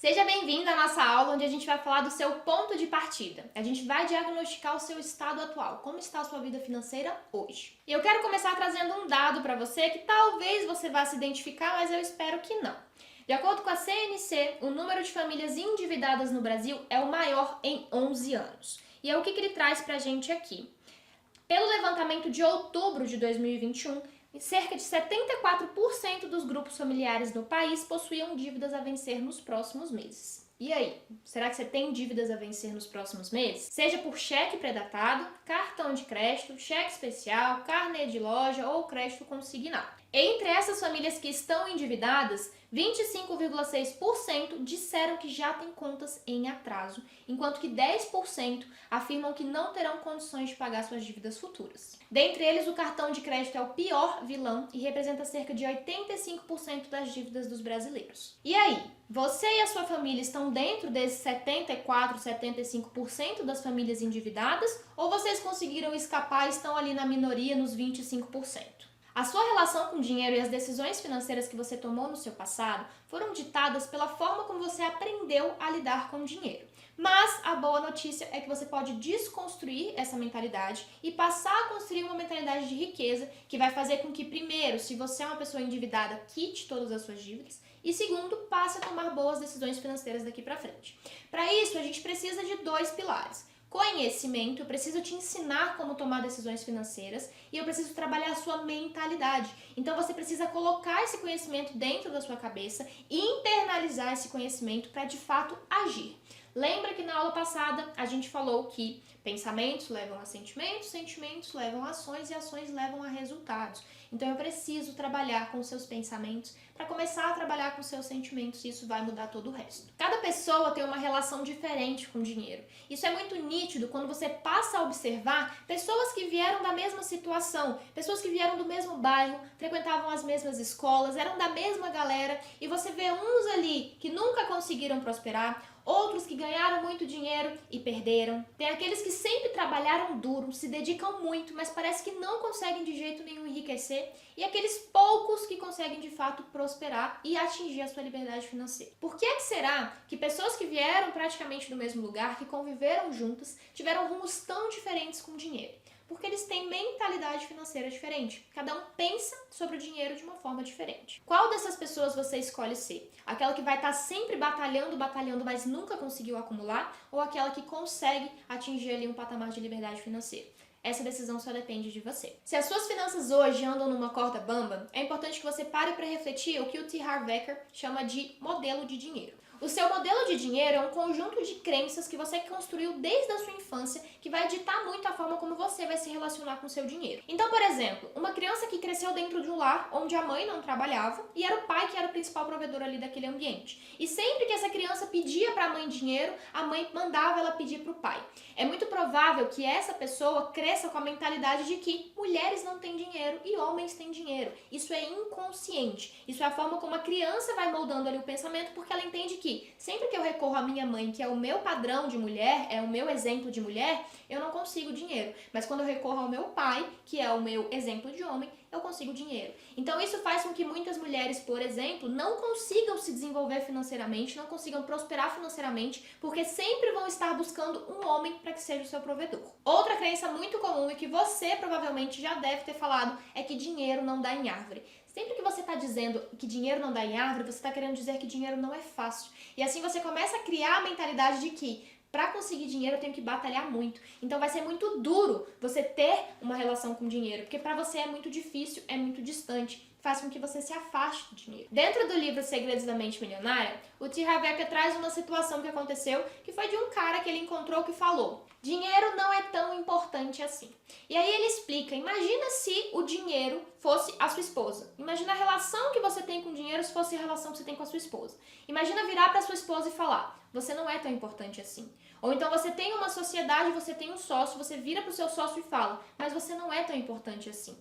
Seja bem-vindo à nossa aula onde a gente vai falar do seu ponto de partida. A gente vai diagnosticar o seu estado atual, como está a sua vida financeira hoje. E eu quero começar trazendo um dado para você que talvez você vá se identificar, mas eu espero que não. De acordo com a CNC, o número de famílias endividadas no Brasil é o maior em 11 anos. E é o que ele traz para a gente aqui. Pelo levantamento de outubro de 2021, cerca de 74% dos grupos familiares no país possuíam dívidas a vencer nos próximos meses. E aí, será que você tem dívidas a vencer nos próximos meses? Seja por cheque pré-datado, cartão de crédito, cheque especial, carnê de loja ou crédito consignado. Entre essas famílias que estão endividadas, 25,6% disseram que já têm contas em atraso, enquanto que 10% afirmam que não terão condições de pagar suas dívidas futuras. Dentre eles, o cartão de crédito é o pior vilão e representa cerca de 85% das dívidas dos brasileiros. E aí, você e a sua família estão dentro desses 74, 75% das famílias endividadas ou vocês conseguiram escapar e estão ali na minoria nos 25%? A sua relação com o dinheiro e as decisões financeiras que você tomou no seu passado foram ditadas pela forma como você aprendeu a lidar com o dinheiro. Mas a boa notícia é que você pode desconstruir essa mentalidade e passar a construir uma mentalidade de riqueza que vai fazer com que, primeiro, se você é uma pessoa endividada, quite todas as suas dívidas e, segundo, passe a tomar boas decisões financeiras daqui para frente. Para isso, a gente precisa de 2 pilares. Conhecimento, eu preciso te ensinar como tomar decisões financeiras e eu preciso trabalhar a sua mentalidade. Então você precisa colocar esse conhecimento dentro da sua cabeça e internalizar esse conhecimento para de fato agir. Lembra que na aula passada a gente falou que pensamentos levam a sentimentos, sentimentos levam a ações e ações levam a resultados. Então eu preciso trabalhar com os seus pensamentos para começar a trabalhar com os seus sentimentos e isso vai mudar todo o resto. Cada pessoa tem uma relação diferente com o dinheiro. Isso é muito nítido quando você passa a observar pessoas que vieram da mesma situação, pessoas que vieram do mesmo bairro, frequentavam as mesmas escolas, eram da mesma galera e você vê uns ali que nunca conseguiram prosperar, outros que ganharam muito dinheiro e perderam. Tem aqueles que sempre trabalharam duro, se dedicam muito, mas parece que não conseguem de jeito nenhum enriquecer. E aqueles poucos que conseguem de fato prosperar e atingir a sua liberdade financeira. Por que será que pessoas que vieram praticamente do mesmo lugar, que conviveram juntas, tiveram rumos tão diferentes com o dinheiro? Porque eles têm mentalidade financeira diferente. Cada um pensa sobre o dinheiro de uma forma diferente. Qual dessas pessoas você escolhe ser? Aquela que vai estar sempre batalhando, mas nunca conseguiu acumular? Ou aquela que consegue atingir ali um patamar de liberdade financeira? Essa decisão só depende de você. Se as suas finanças hoje andam numa corda bamba, é importante que você pare para refletir o que o T. Harv Eker chama de modelo de dinheiro. O seu modelo de dinheiro é um conjunto de crenças que você construiu desde a sua infância que vai ditar muito a forma como você vai se relacionar com o seu dinheiro. Então, por exemplo, uma criança que cresceu dentro de um lar onde a mãe não trabalhava e era o pai que era o principal provedor ali daquele ambiente. E sempre que essa criança pedia para a mãe dinheiro, a mãe mandava ela pedir para o pai. É muito provável que essa pessoa cresça com a mentalidade de que mulheres não têm dinheiro e homens têm dinheiro. Isso é inconsciente. Isso é a forma como a criança vai moldando ali o pensamento porque ela entende que sempre que eu recorro à minha mãe, que é o meu padrão de mulher, é o meu exemplo de mulher, eu não consigo dinheiro. Mas quando eu recorro ao meu pai, que é o meu exemplo de homem, eu consigo dinheiro. Então isso faz com que muitas mulheres, por exemplo, não consigam se desenvolver financeiramente, não consigam prosperar financeiramente, porque sempre vão estar buscando um homem para que seja o seu provedor. Outra crença muito comum e que você provavelmente já deve ter falado é que dinheiro não dá em árvore. Sempre que você está dizendo que dinheiro não dá em árvore, você está querendo dizer que dinheiro não é fácil. E assim você começa a criar a mentalidade de que para conseguir dinheiro eu tenho que batalhar muito. Então vai ser muito duro você ter uma relação com dinheiro, porque para você é muito difícil, é muito distante. Faz com que você se afaste do dinheiro. Dentro do livro Segredos da Mente Milionária, o T. Harv Eker traz uma situação que aconteceu, que foi de um cara que ele encontrou que falou: dinheiro não é tão importante assim. E aí ele explica, imagina se o dinheiro fosse a sua esposa. Imagina a relação que você tem com o dinheiro se fosse a relação que você tem com a sua esposa. Imagina virar para sua esposa e falar: você não é tão importante assim. Ou então você tem uma sociedade, você tem um sócio, você vira para o seu sócio e fala: mas você não é tão importante assim.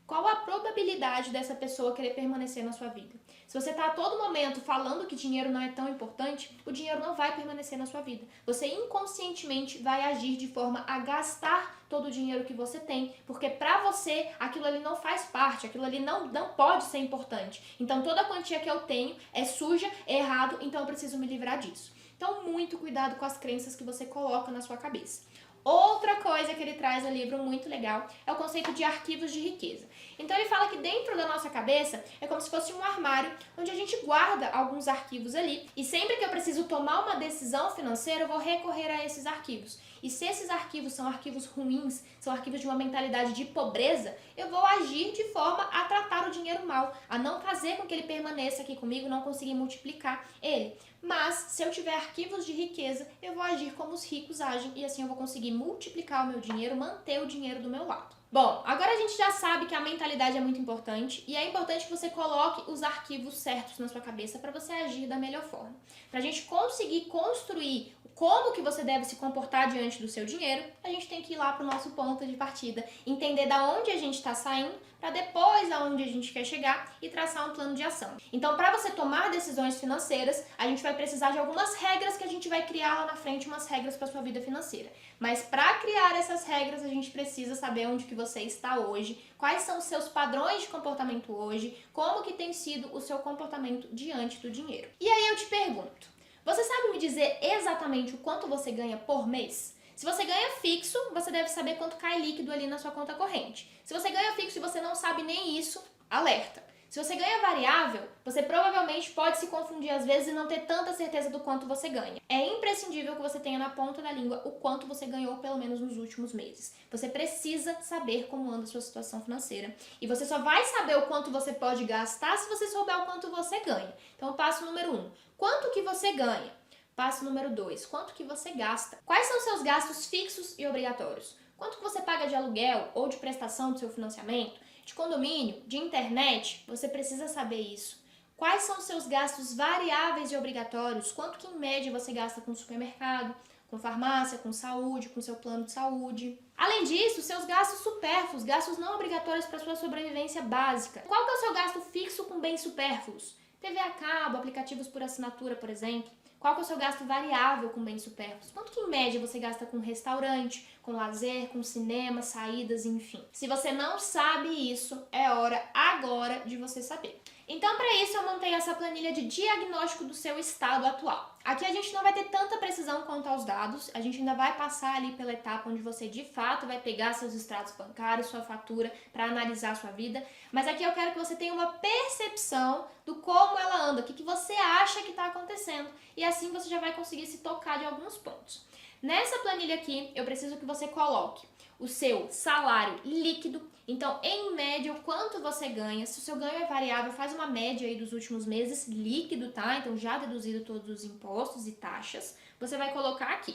Qual a probabilidade dessa pessoa querer permanecer na sua vida? Se você está a todo momento falando que dinheiro não é tão importante, o dinheiro não vai permanecer na sua vida. Você inconscientemente vai agir de forma a gastar todo o dinheiro que você tem, porque pra você aquilo ali não faz parte, aquilo ali não pode ser importante. Então toda a quantia que eu tenho é suja, é errado, então eu preciso me livrar disso. Então muito cuidado com as crenças que você coloca na sua cabeça. Outra coisa que ele traz no livro muito legal é o conceito de arquivos de riqueza. Então ele fala que dentro da nossa cabeça é como se fosse um armário onde a gente guarda alguns arquivos ali e sempre que eu preciso tomar uma decisão financeira eu vou recorrer a esses arquivos. E se esses arquivos são arquivos ruins, são arquivos de uma mentalidade de pobreza, eu vou agir de forma a tratar o dinheiro mal, a não fazer com que ele permaneça aqui comigo, não conseguir multiplicar ele. Mas, se eu tiver arquivos de riqueza, eu vou agir como os ricos agem e assim eu vou conseguir multiplicar o meu dinheiro, manter o dinheiro do meu lado. Bom, agora a gente já sabe que a mentalidade é muito importante e é importante que você coloque os arquivos certos na sua cabeça para você agir da melhor forma. Para a gente conseguir construir como que você deve se comportar diante do seu dinheiro, a gente tem que ir lá para o nosso ponto de partida, entender da onde a gente está saindo, para depois aonde a gente quer chegar e traçar um plano de ação. Então, para você tomar decisões financeiras, a gente vai precisar de algumas regras que a gente vai criar lá na frente, umas regras para sua vida financeira. Mas para criar essas regras, a gente precisa saber onde que você está hoje, quais são os seus padrões de comportamento hoje, como que tem sido o seu comportamento diante do dinheiro. E aí eu te pergunto, você sabe me dizer exatamente o quanto você ganha por mês? Se você ganha fixo, você deve saber quanto cai líquido ali na sua conta corrente. Se você ganha fixo e você não sabe nem isso, alerta. Se você ganha variável, você provavelmente pode se confundir às vezes e não ter tanta certeza do quanto você ganha. É imprescindível que você tenha na ponta da língua o quanto você ganhou pelo menos nos últimos meses. Você precisa saber como anda a sua situação financeira. E você só vai saber o quanto você pode gastar se você souber o quanto você ganha. Então, passo número 1, quanto que você ganha? Passo número 2, quanto que você gasta? Quais são os seus gastos fixos e obrigatórios? Quanto que você paga de aluguel ou de prestação do seu financiamento? De condomínio, de internet? Você precisa saber isso. Quais são os seus gastos variáveis e obrigatórios? Quanto que em média você gasta com supermercado, com farmácia, com saúde, com seu plano de saúde? Além disso, seus gastos supérfluos, gastos não obrigatórios para sua sobrevivência básica. Qual que é o seu gasto fixo com bens supérfluos? TV a cabo, aplicativos por assinatura, por exemplo. Qual que é o seu gasto variável com bens supérfluos? Quanto que em média você gasta com restaurante, com lazer, com cinema, saídas, enfim? Se você não sabe isso, é hora agora de você saber. Então, para isso, eu montei essa planilha de diagnóstico do seu estado atual. Aqui a gente não vai ter tanta precisão quanto aos dados, a gente ainda vai passar ali pela etapa onde você de fato vai pegar seus extratos bancários, sua fatura, para analisar a sua vida, mas aqui eu quero que você tenha uma percepção do como ela anda, o que você acha que está acontecendo, e assim você já vai conseguir se tocar de alguns pontos. Nessa planilha aqui, eu preciso que você coloque o seu salário líquido. Então, em média, o quanto você ganha. Se o seu ganho é variável, faz uma média aí dos últimos meses, líquido, tá? Então, já deduzido todos os impostos e taxas, você vai colocar aqui.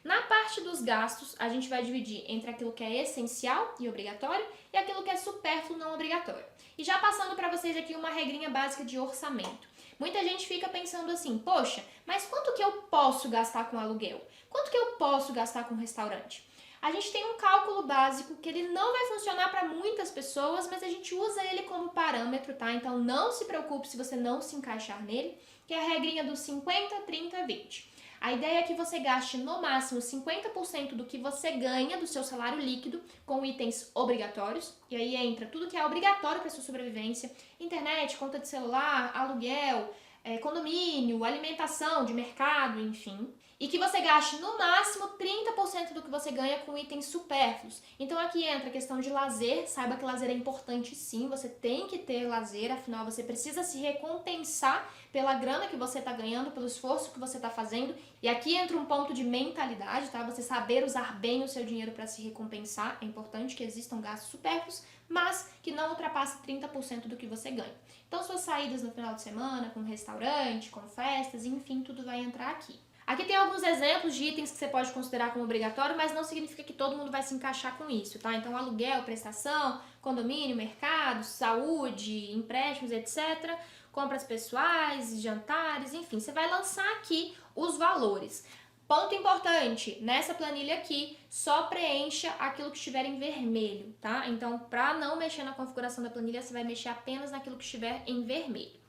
Na parte dos gastos, a gente vai dividir entre aquilo que é essencial e obrigatório e aquilo que é supérfluo não obrigatório. E já passando para vocês aqui uma regrinha básica de orçamento. Muita gente fica pensando assim, poxa, mas quanto que eu posso gastar com aluguel? Quanto que eu posso gastar com restaurante? A gente tem um cálculo básico que ele não vai funcionar para muitas pessoas, mas a gente usa ele como parâmetro, tá? Então não se preocupe se você não se encaixar nele, que é a regrinha do 50, 30, 20. A ideia é que você gaste no máximo 50% do que você ganha do seu salário líquido com itens obrigatórios, e aí entra tudo que é obrigatório para sua sobrevivência, internet, conta de celular, aluguel, condomínio, alimentação de mercado, enfim. E que você gaste no máximo 30% do que você ganha com itens supérfluos. Então aqui entra a questão de lazer, saiba que lazer é importante sim, você tem que ter lazer, afinal você precisa se recompensar pela grana que você está ganhando, pelo esforço que você está fazendo. E aqui entra um ponto de mentalidade, tá? Você saber usar bem o seu dinheiro para se recompensar, é importante que existam gastos supérfluos, mas que não ultrapasse 30% do que você ganha. Então suas saídas no final de semana, com restaurante, com festas, enfim, tudo vai entrar aqui. Aqui tem alguns exemplos de itens que você pode considerar como obrigatório, mas não significa que todo mundo vai se encaixar com isso, tá? Então, aluguel, prestação, condomínio, mercado, saúde, empréstimos, etc., compras pessoais, jantares, enfim, você vai lançar aqui os valores. Ponto importante, nessa planilha aqui, só preencha aquilo que estiver em vermelho, tá? Então, para não mexer na configuração da planilha, você vai mexer apenas naquilo que estiver em vermelho.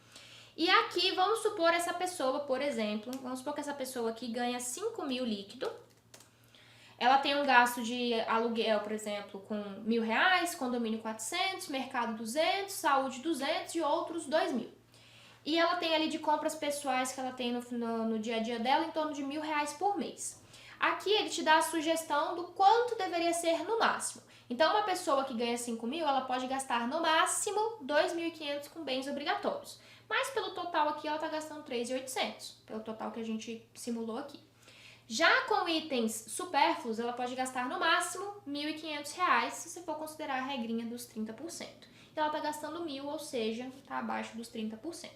E aqui, vamos supor essa pessoa, por exemplo, vamos supor que essa pessoa aqui ganha 5 mil líquido. Ela tem um gasto de aluguel, por exemplo, com R$ 1.000, condomínio 400, mercado 200, saúde 200 e outros 2.000. E ela tem ali de compras pessoais que ela tem no dia a dia dela em torno de R$ 1.000 por mês. Aqui ele te dá a sugestão do quanto deveria ser no máximo. Então, uma pessoa que ganha 5 mil, ela pode gastar no máximo 2.500 com bens obrigatórios. Mas pelo total aqui, ela está gastando 3.800, pelo total que a gente simulou aqui. Já com itens supérfluos, ela pode gastar no máximo R$ 1.500, se você for considerar a regrinha dos 30%. E ela está gastando 1.000, ou seja, está abaixo dos 30%.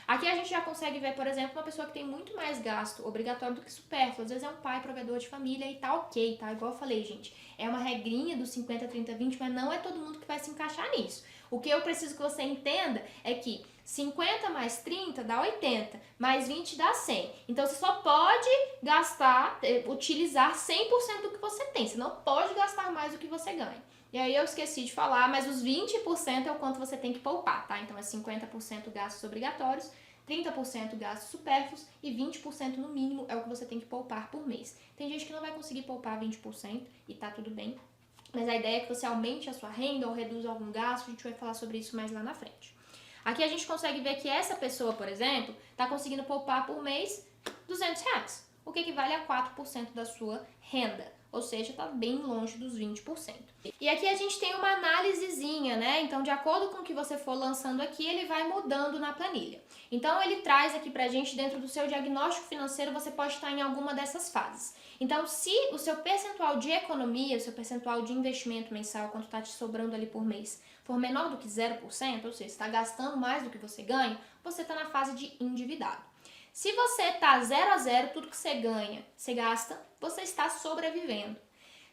Aqui a gente já consegue ver, por exemplo, uma pessoa que tem muito mais gasto obrigatório do que supérfluo. Às vezes é um pai provedor de família e tá ok, tá? Igual eu falei, gente, é uma regrinha dos 50, 30, 20, mas não é todo mundo que vai se encaixar nisso. O que eu preciso que você entenda é que 50 mais 30 dá 80, mais 20 dá 100. Então, você só pode gastar, utilizar 100% do que você tem. Você não pode gastar mais do que você ganha. E aí eu esqueci de falar, mas os 20% é o quanto você tem que poupar, tá? Então, é 50% gastos obrigatórios, 30% gastos supérfluos e 20% no mínimo é o que você tem que poupar por mês. Tem gente que não vai conseguir poupar 20% e tá tudo bem, mas a ideia é que você aumente a sua renda ou reduza algum gasto, a gente vai falar sobre isso mais lá na frente. Aqui a gente consegue ver que essa pessoa, por exemplo, está conseguindo poupar por mês R$ 200, o que equivale a 4% da sua renda. Ou seja, está bem longe dos 20%. E aqui a gente tem uma análisezinha, né? Então, de acordo com o que você for lançando aqui, ele vai mudando na planilha. Então, ele traz aqui pra gente, dentro do seu diagnóstico financeiro, você pode estar em alguma dessas fases. Então, se o seu percentual de economia, o seu percentual de investimento mensal, quanto está te sobrando ali por mês, for menor do que 0%, ou seja, está gastando mais do que você ganha, você está na fase de endividado. Se você está 0 a 0, tudo que você ganha, você gasta, você está sobrevivendo.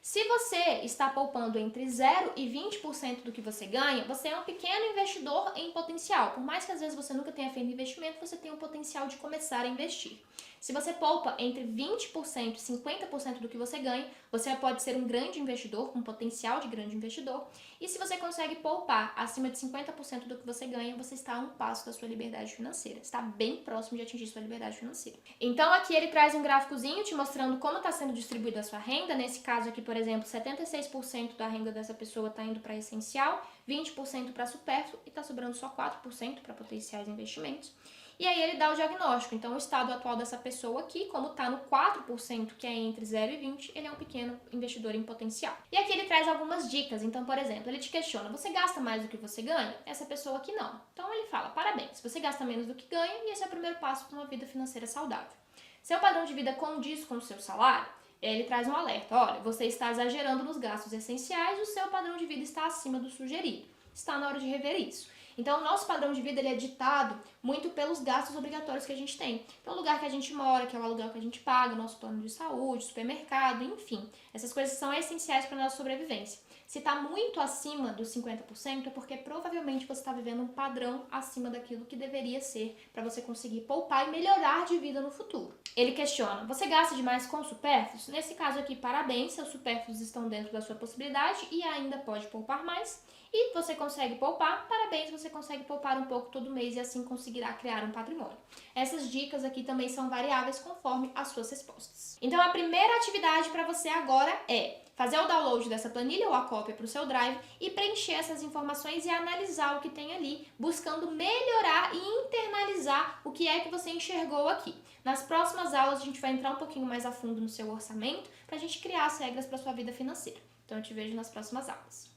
Se você está poupando entre 0 e 20% do que você ganha, você é um pequeno investidor em potencial. Por mais que às vezes você nunca tenha feito investimento, você tem o potencial de começar a investir. Se você poupa entre 20% e 50% do que você ganha, você pode ser um grande investidor, com potencial de grande investidor. E se você consegue poupar acima de 50% do que você ganha, você está a um passo da sua liberdade financeira. Está bem próximo de atingir sua liberdade financeira. Então aqui ele traz um gráficozinho te mostrando como está sendo distribuída a sua renda. Nesse caso aqui, por exemplo, 76% da renda dessa pessoa está indo para essencial, 20% para supérfluo e está sobrando só 4% para potenciais investimentos. E aí ele dá o diagnóstico. Então, o estado atual dessa pessoa aqui, como está no 4%, que é entre 0 e 20, ele é um pequeno investidor em potencial. E aqui ele traz algumas dicas. Então, por exemplo, ele te questiona, você gasta mais do que você ganha? Essa pessoa aqui não. Então, ele fala, parabéns, você gasta menos do que ganha e esse é o primeiro passo para uma vida financeira saudável. Seu padrão de vida condiz com o seu salário? Ele traz um alerta, olha, você está exagerando nos gastos essenciais, o seu padrão de vida está acima do sugerido. Está na hora de rever isso. Então, o nosso padrão de vida ele é ditado muito pelos gastos obrigatórios que a gente tem. Então, o lugar que a gente mora, que é o aluguel que a gente paga, o nosso plano de saúde, supermercado, enfim. Essas coisas são essenciais para a nossa sobrevivência. Se está muito acima dos 50%, é porque provavelmente você está vivendo um padrão acima daquilo que deveria ser para você conseguir poupar e melhorar de vida no futuro. Ele questiona, você gasta demais com supérfluos? Nesse caso aqui, parabéns, seus supérfluos estão dentro da sua possibilidade e ainda pode poupar mais. E você consegue poupar, parabéns, você consegue poupar um pouco todo mês e assim conseguirá criar um patrimônio. Essas dicas aqui também são variáveis conforme as suas respostas. Então a primeira atividade para você agora é fazer o download dessa planilha ou a cópia para o seu Drive e preencher essas informações e analisar o que tem ali, buscando melhorar e internalizar o que é que você enxergou aqui. Nas próximas aulas a gente vai entrar um pouquinho mais a fundo no seu orçamento para a gente criar as regras para a sua vida financeira. Então eu te vejo nas próximas aulas.